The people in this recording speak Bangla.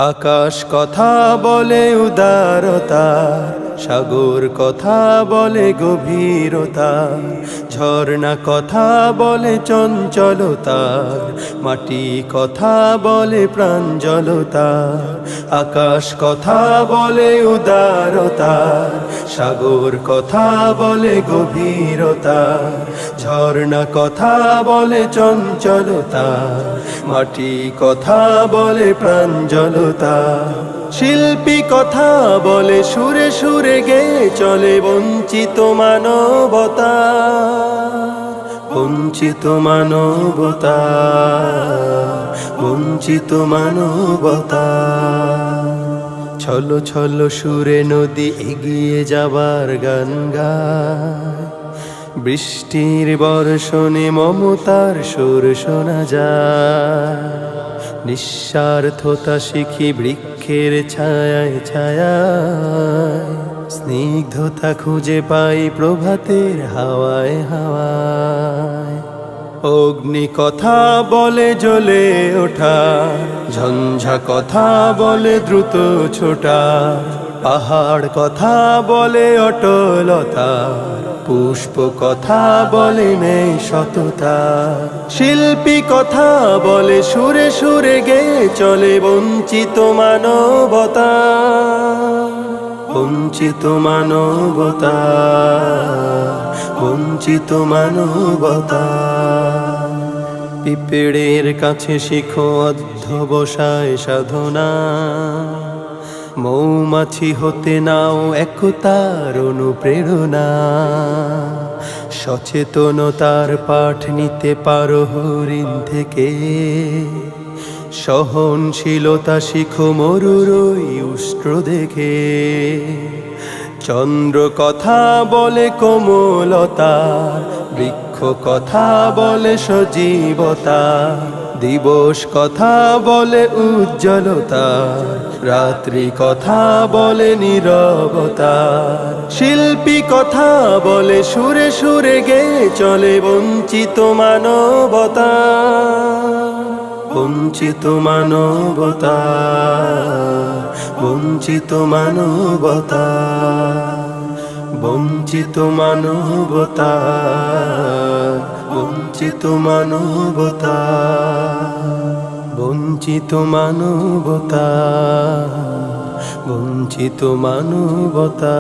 আকাশ কথা বলে উদারতার, সাগর কথা বলে গভীরতার, ঝর্ণা কথা বলে চঞ্চলতার, মাটি কথা বলে প্রাঞ্জলতার। আকাশ কথা বলে উদারতার, সাগর কথা বলে গভীরতার, ঝর্ণা কথা বলে চঞ্চলতার, মাটি কথা বলে প্রাঞ্জলতা। শিল্পী কথা বলে সুরে সুরে গেয়ে চলে বঞ্চিত মানবতা, বঞ্চিত মানবতা, বঞ্চিত মানবতা। ছলো ছলো সুরে নদী এগিয়ে যাবার গান গায়, বৃষ্টির বর্ষণে মমতার সুর শোনা যায়। নিঃস্বার্থতা শিখি বৃক্ষের ছায়ায় ছায়ায়, স্নিগ্ধতা খুঁজে পাই প্রভাতের হাওয়ায় হাওয়ায়। অগ্নি কথা বলে জ্বলে ওঠা, ঝঞ্ঝা কথা বলে দ্রুত ছোটা, পাহাড় কথা বলে অটলতা, পুষ্প কথা বলে নেই সততা। শিল্পী কথা বলে সুরে সুরে গেয়ে চলে বঞ্চিত মানবতা, বঞ্চিত মানবতা, বঞ্চিত মানবতা। পিঁপড়ের কাছে শিখো অধ্যবসায় সাধনা, মৌমাছি হতে নাও একতার অনুপ্রেরণা। সচেতনতার পাঠ নিতে পারো হরিণ থেকে, সহনশীলতা শিখো মরুর ওই উষ্ট্র দেখে। চন্দ্র কথা বলে কোমলতার, বৃক্ষ কথা বলে সজীবতা, দিবস কথা বলে উজ্জ্বলতা, রাত্রি কথা বলে নীরবতা। শিল্পী কথা বলে সুরে সুরে গেয়ে চলে বঞ্চিত মানবতা, বঞ্চিত মানবতা, বঞ্চিত মানবতা, বঞ্চিত মানবতা, বঞ্চিত মানবতা, বঞ্চিত মানবতা, বঞ্চিত মানবতা।